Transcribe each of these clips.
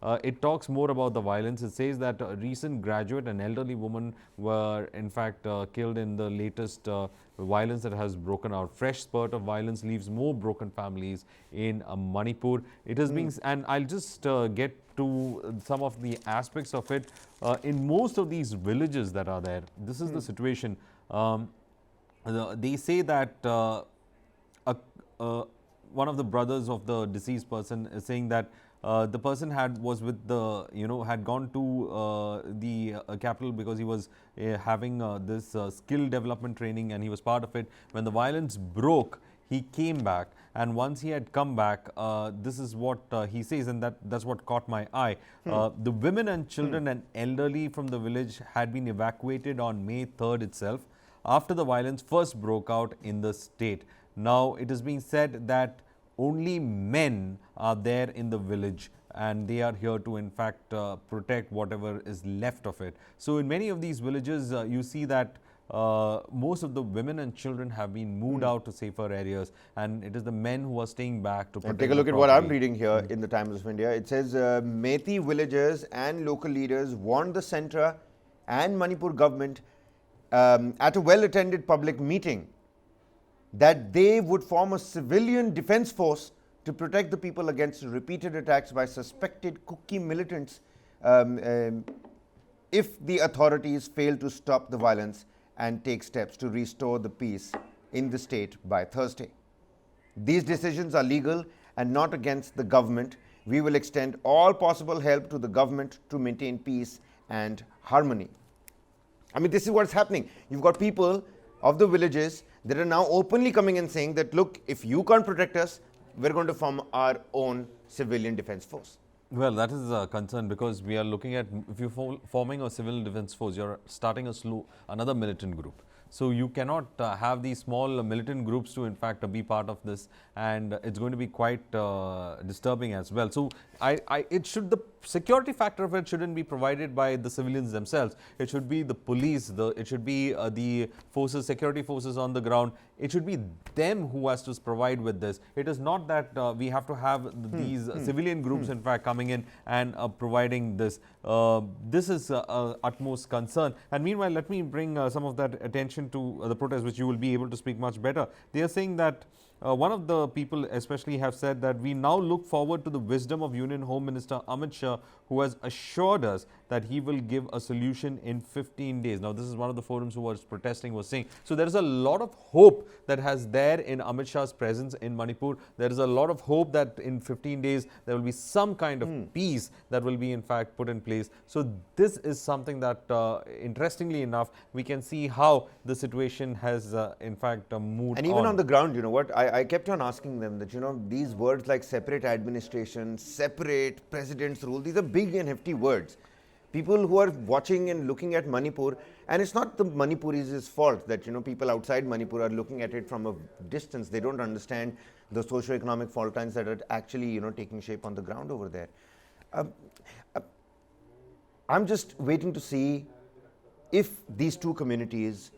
it talks more about the violence. It says that a recent graduate and elderly woman were in fact killed in the latest violence that has broken out. Fresh spurt of violence leaves more broken families in Manipur. It has been, and I'll just get to some of the aspects of it. In most of these villages that are there, this is the situation. They say that a, one of the brothers of the deceased person is saying that the person was with the, had gone to the capital because he was having this skill development training, and he was part of it. When the violence broke, he came back, and once he had come back, this is what he says, and that's what caught my eye. The women and children and elderly from the village had been evacuated on May 3rd itself, after the violence first broke out in the state. Now, it is being said that only men are there in the village, and they are here to in fact protect whatever is left of it. So, in many of these villages, you see that most of the women and children have been moved out to safer areas, and it is the men who are staying back to protect. And take a look at what I'm reading here in the Times of India. It says Meitei villagers and local leaders warned the centre and Manipur government at a well-attended public meeting that they would form a civilian defense force to protect the people against repeated attacks by suspected Kuki militants if the authorities fail to stop the violence and take steps to restore the peace in the state by Thursday. These decisions are legal and not against the government. We will extend all possible help to the government to maintain peace and harmony. I mean, this is what's happening. You've got people of the villages that are now openly coming and saying that, look, if you can't protect us, we're going to form our own civilian defense force. Well, that is a concern, because we are looking at, if you're forming a civil defense force, you're starting another militant group. So, you cannot have these small militant groups to in fact be part of this, and it's going to be quite disturbing as well. So, the security factor of it shouldn't be provided by the civilians themselves. It should be the police, it should be the forces, security forces on the ground. It should be them who has to provide with this. It is not that we have to have these civilian groups in fact coming in and providing this. This is utmost concern. And meanwhile, let me bring some of that attention to the protest, which you will be able to speak much better. They are saying that one of the people especially have said that we now look forward to the wisdom of Union Home Minister Amit Shah, who has assured us that he will give a solution in 15 days. Now, this is one of the forums who was protesting was saying. So, there is a lot of hope that has there in Amit Shah's presence in Manipur. There is a lot of hope that in 15 days there will be some kind of peace that will be in fact put in place. So, this is something that interestingly enough, we can see how the situation has in fact moved on. And even on the ground, you know what, I kept on asking them that, these words like separate administration, separate president's rule, these are big and hefty words. People who are watching and looking at Manipur, and it's not the Manipuris' fault that, people outside Manipur are looking at it from a distance. They don't understand the socio-economic fault lines that are actually, taking shape on the ground over there. I'm just waiting to see if these two communities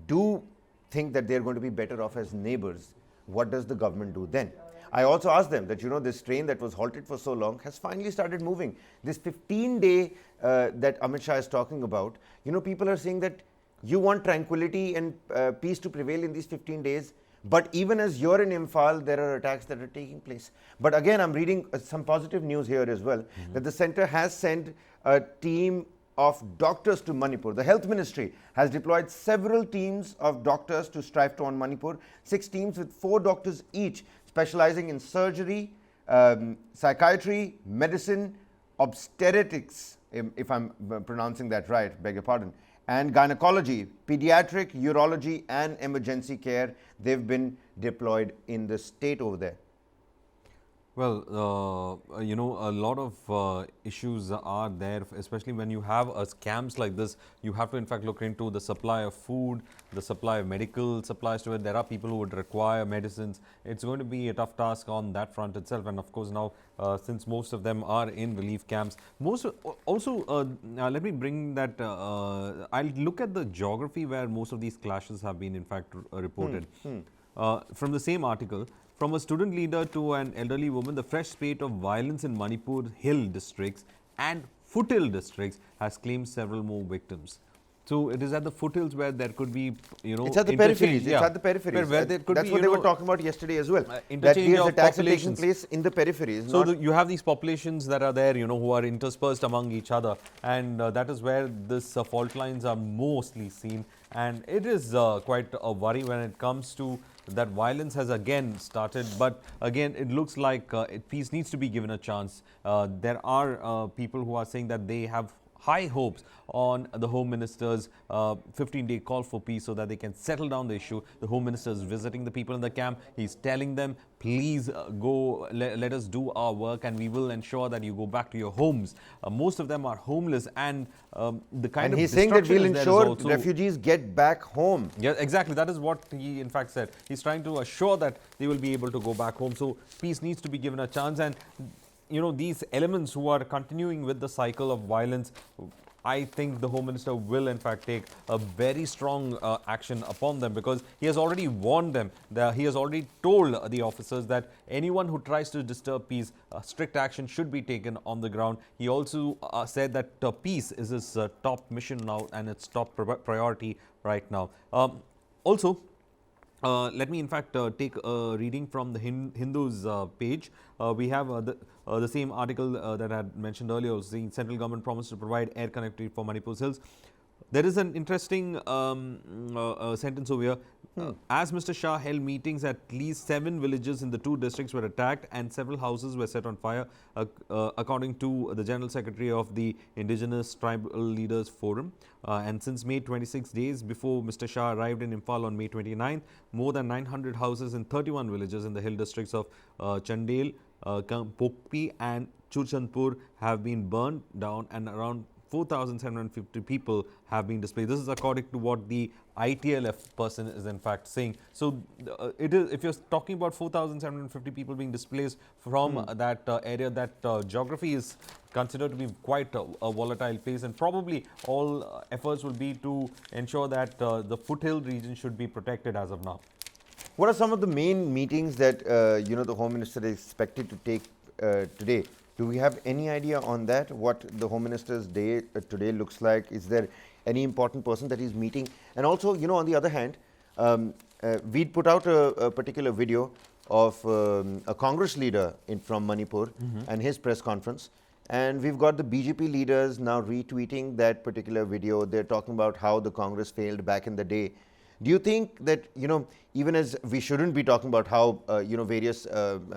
do think that they're going to be better off as neighbors. What does the government do then? I also asked them that, this train that was halted for so long has finally started moving. This 15-day that Amit Shah is talking about, people are saying that you want tranquility and peace to prevail in these 15 days. But even as you're in Imphal, there are attacks that are taking place. But again, I'm reading some positive news here as well, that the center has sent a team of doctors to Manipur. The health ministry has deployed several teams of doctors to strive to on Manipur, 6 teams with 4 doctors each, specializing in surgery, psychiatry, medicine, obstetrics, if I'm pronouncing that right, beg your pardon, and gynecology, pediatric, urology, and emergency care. They've been deployed in the state over there. Well, a lot of issues are there, especially when you have scams like this. You have to in fact look into the supply of food, the supply of medical supplies to it. There are people who would require medicines. It's going to be a tough task on that front itself. And of course now, since most of them are in relief camps, let me bring that, I'll look at the geography where most of these clashes have been in fact reported. From the same article, From a student leader to an elderly woman, the fresh spate of violence in Manipur hill districts and foothill districts has claimed several more victims. So it is at the foothills where there could be, It's at the interchange, peripheries. yeah, It's at the peripheries. where there could That's be, what they were talking about yesterday as well. That interchange these of attacks are taking populations. place in the peripheries. So you have these populations that are there, who are interspersed among each other, and that is where this fault lines are mostly seen. And it is quite a worry when it comes to that violence has again started. But again, it looks like peace needs to be given a chance. There are people who are saying that they have high hopes on the Home Minister's 15-day call for peace so that they can settle down the issue. The Home Minister is visiting the people in the camp. He's telling them, please go, let us do our work and we will ensure that you go back to your homes. Most of them are homeless, and the kind of he's saying that we'll ensure also, refugees get back home. yeah, exactly. That is what he in fact said. He's trying to assure that they will be able to go back home. So peace needs to be given a chance. And these elements who are continuing with the cycle of violence, I think the Home Minister will in fact take a very strong action upon them, because he has already warned them, that he has already told the officers that anyone who tries to disturb peace, strict action should be taken on the ground. He also said that peace is his top mission now and its top priority right now. Also, let me in fact take a reading from the Hindu's page. We have the same article that I had mentioned earlier, saying central government promised to provide air connectivity for Manipur's hills. There is an interesting sentence over here. As Mr. Shah held meetings, at least 7 villages in the 2 districts were attacked and several houses were set on fire, according to the General Secretary of the Indigenous Tribal Leaders Forum. And since May 26 days before Mr. Shah arrived in Imphal on May 29th, more than 900 houses in 31 villages in the hill districts of Chandel, Pokpi and Churchandpur have been burned down, and around 4,750 people have been displaced. This is according to what the ITLF person is in fact saying. So it is, if you're talking about 4,750 people being displaced from that area, that geography is considered to be quite a volatile place, and probably all efforts will be to ensure that the foothill region should be protected as of now. What are some of the main meetings that the Home Minister is expected to take today? Do we have any idea on that, what the Home Minister's day today looks like? Is there any important person that he's meeting? And also, on the other hand, we'd put out a particular video of a Congress leader from Manipur and his press conference. And we've got the BJP leaders now retweeting that particular video. They're talking about how the Congress failed back in the day. Do you think that, even as we shouldn't be talking about how, various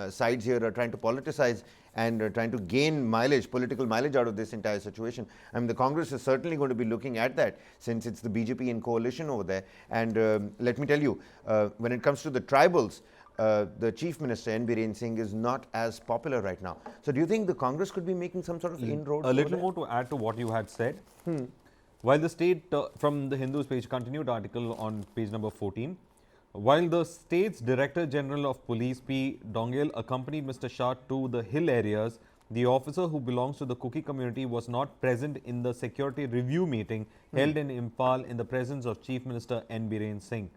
sides here are trying to politicize and trying to gain mileage, political mileage out of this entire situation? I mean, the Congress is certainly going to be looking at that, since it's the BJP in coalition over there. And let me tell you, when it comes to the tribals, the Chief Minister, N. Biren Singh, is not as popular right now. So do you think the Congress could be making some sort of inroads? A little more to add to what you had said. While the state, from the Hindu's page, continued article on page number 14, while the state's Director General of Police P. Dongel accompanied Mr. Shah to the hill areas, the officer who belongs to the Kuki community was not present in the security review meeting held in Imphal in the presence of Chief Minister N. Biren Singh.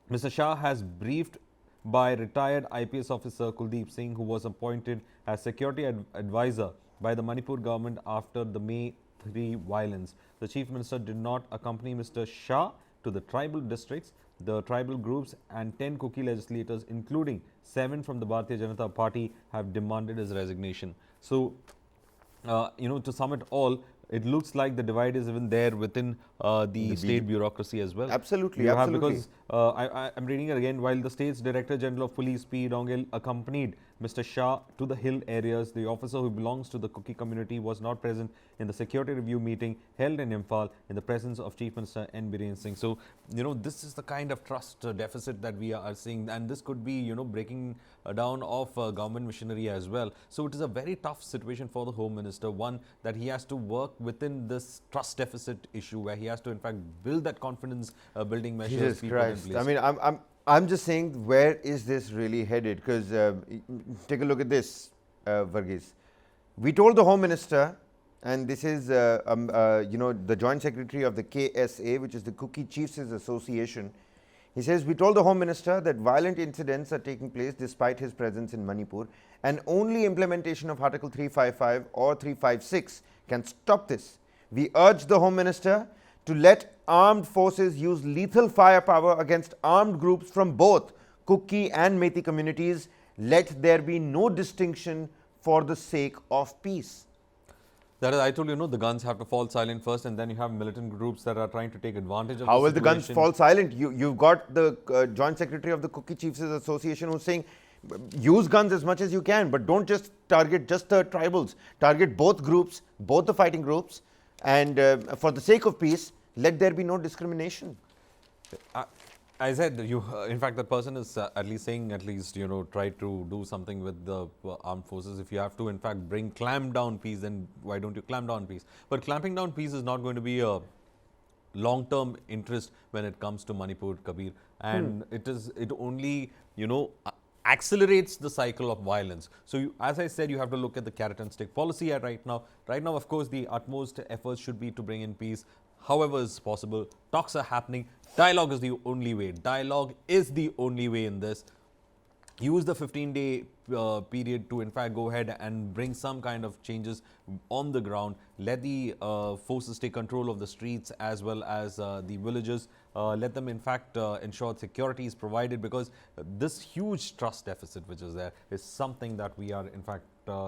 Mr. Shah has briefed by retired IPS officer Kuldeep Singh, who was appointed as security advisor by the Manipur government after the May 3 violence. The Chief Minister did not accompany Mr. Shah to the tribal districts. The tribal groups and 10 Kuki legislators, including 7 from the Bharatiya Janata Party, have demanded his resignation. So, to sum it all, it looks like the divide is even there within the state bureaucracy as well. Absolutely, absolutely. Because I'm reading it again. While the state's Director General of Police P. Dongel accompanied Mr. Shah to the hill areas, the officer who belongs to the Kuki community was not present in the security review meeting held in Imphal in the presence of Chief Minister N. Biren Singh. So, this is the kind of trust deficit that we are seeing, and this could be, breaking down of government machinery as well. So, it is a very tough situation for the Home Minister, one that he has to work within this trust deficit issue, where he has to in fact build that confidence building measures. Jesus Christ. I mean, I'm just saying, where is this really headed? Because take a look at this, Varghese. We told the Home Minister, and this is the Joint Secretary of the KSA, which is the Kuki Chiefs Association. He says, we told the Home Minister that violent incidents are taking place despite his presence in Manipur, and only implementation of Article 355 or 356 can stop this. We urge the Home Minister to let armed forces use lethal firepower against armed groups from both Kuki and Meitei communities. Let there be no distinction for the sake of peace. That is, I told you, the guns have to fall silent first, and then you have militant groups that are trying to take advantage of How the will the guns situation. fall silent? You've got the Joint Secretary of the Kuki Chiefs Association who's saying, use guns as much as you can, but don't just target just the tribals. Target both groups, both the fighting groups, and for the sake of peace, let there be no discrimination. I said, in fact, that person is at least saying, try to do something with the armed forces. If you have to, in fact, clamp down peace, then why don't you clamp down peace? But clamping down peace is not going to be a long-term interest when it comes to Manipur, Kabir. And it only, accelerates the cycle of violence. So, as I said, you have to look at the carrot and stick policy right now. Right now, of course, the utmost efforts should be to bring in peace. However is possible, talks are happening. Dialogue is the only way. Dialogue is the only way in this. Use the 15-day period to, in fact, go ahead and bring some kind of changes on the ground. Let the forces take control of the streets as well as the villages. Let them, in fact, ensure security is provided, because this huge trust deficit which is there is something that we are, in fact,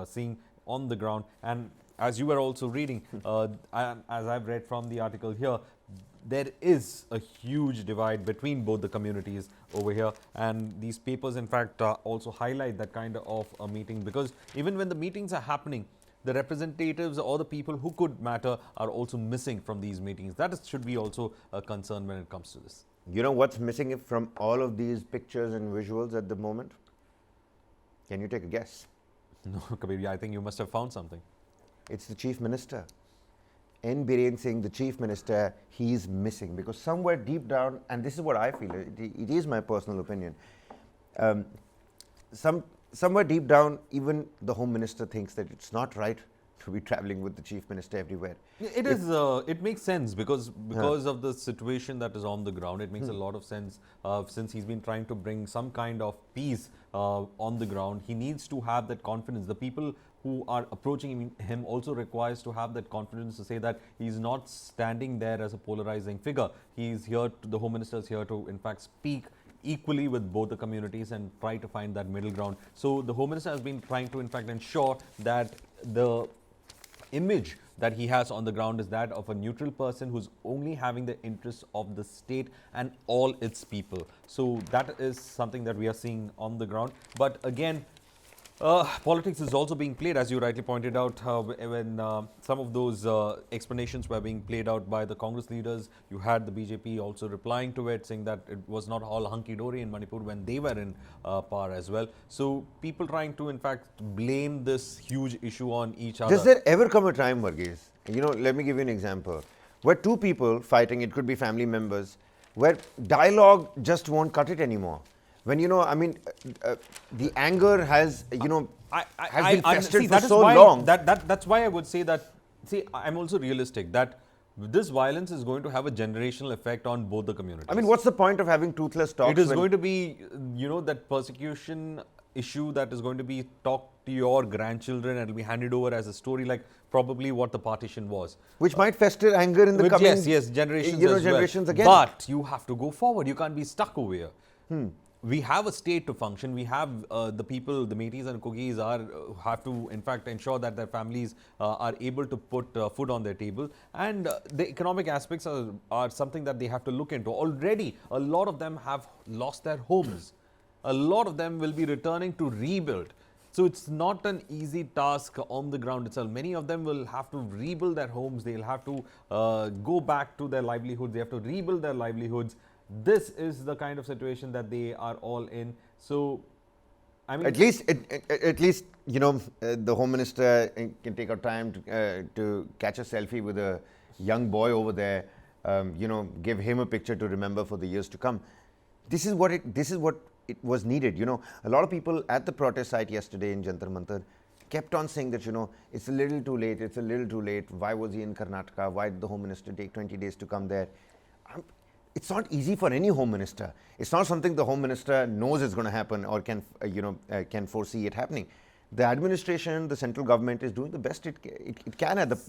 seeing on the ground. And as you were also reading, as I've read from the article here, there is a huge divide between both the communities over here, and these papers, in fact, also highlight that kind of a meeting, because even when the meetings are happening, the representatives or the people who could matter are also missing from these meetings. That should be also a concern when it comes to this. You know what's missing from all of these pictures and visuals at the moment? Can you take a guess? No, Kabir, I think you must have found something. It's the Chief Minister. N. Biren Singh, the Chief Minister, he is missing, because somewhere deep down, and this is what I feel, it is my personal opinion, somewhere deep down, even the Home Minister thinks that it's not right to be traveling with the Chief Minister everywhere. It is. It makes sense because of the situation that is on the ground. It makes a lot of sense since he's been trying to bring some kind of peace on the ground. He needs to have that confidence. The people who are approaching him also requires to have that confidence to say that he's not standing there as a polarizing figure. He's here. The Home Minister is here to, in fact, speak equally with both the communities and try to find that middle ground. So the Home Minister has been trying to, in fact, ensure that the image that he has on the ground is that of a neutral person who's only having the interests of the state and all its people. So that is something that we are seeing on the ground. But again, politics is also being played, as you rightly pointed out, when some of those explanations were being played out by the Congress leaders. You had the BJP also replying to it, saying that it was not all hunky-dory in Manipur when they were in power as well. So people trying to, in fact, blame this huge issue on each other. Does there ever come a time, Varghese, let me give you an example, where two people fighting, it could be family members, where dialogue just won't cut it anymore? When, the anger has, has been festered for so long. That's why I would say that, I'm also realistic that this violence is going to have a generational effect on both the communities. I mean, what's the point of having toothless talks? It is going to be, that persecution issue that is going to be talked to your grandchildren and it will be handed over as a story, like probably what the partition was. Which might fester anger in the coming generations again. But you have to go forward. You can't be stuck over here. We have a state to function. We have the people, the Meiteis and Kukis have to, in fact, ensure that their families are able to put food on their table. And the economic aspects are something that they have to look into. Already, a lot of them have lost their homes. A lot of them will be returning to rebuild. So it's not an easy task on the ground itself. Many of them will have to rebuild their homes. They'll have to go back to their livelihoods. They have to rebuild their livelihoods. This is the kind of situation that they are all in. So, I mean, at least the Home Minister can take our time to catch a selfie with a young boy over there. Give him a picture to remember for the years to come. This is what it was needed. A lot of people at the protest site yesterday in Jantar Mantar kept on saying that it's a little too late. It's a little too late. Why was he in Karnataka? Why did the Home Minister take 20 days to come there? it's not easy for any home minister. It's not something the home minister knows is going to happen or can, can foresee it happening. The administration, the central government is doing the best it can at the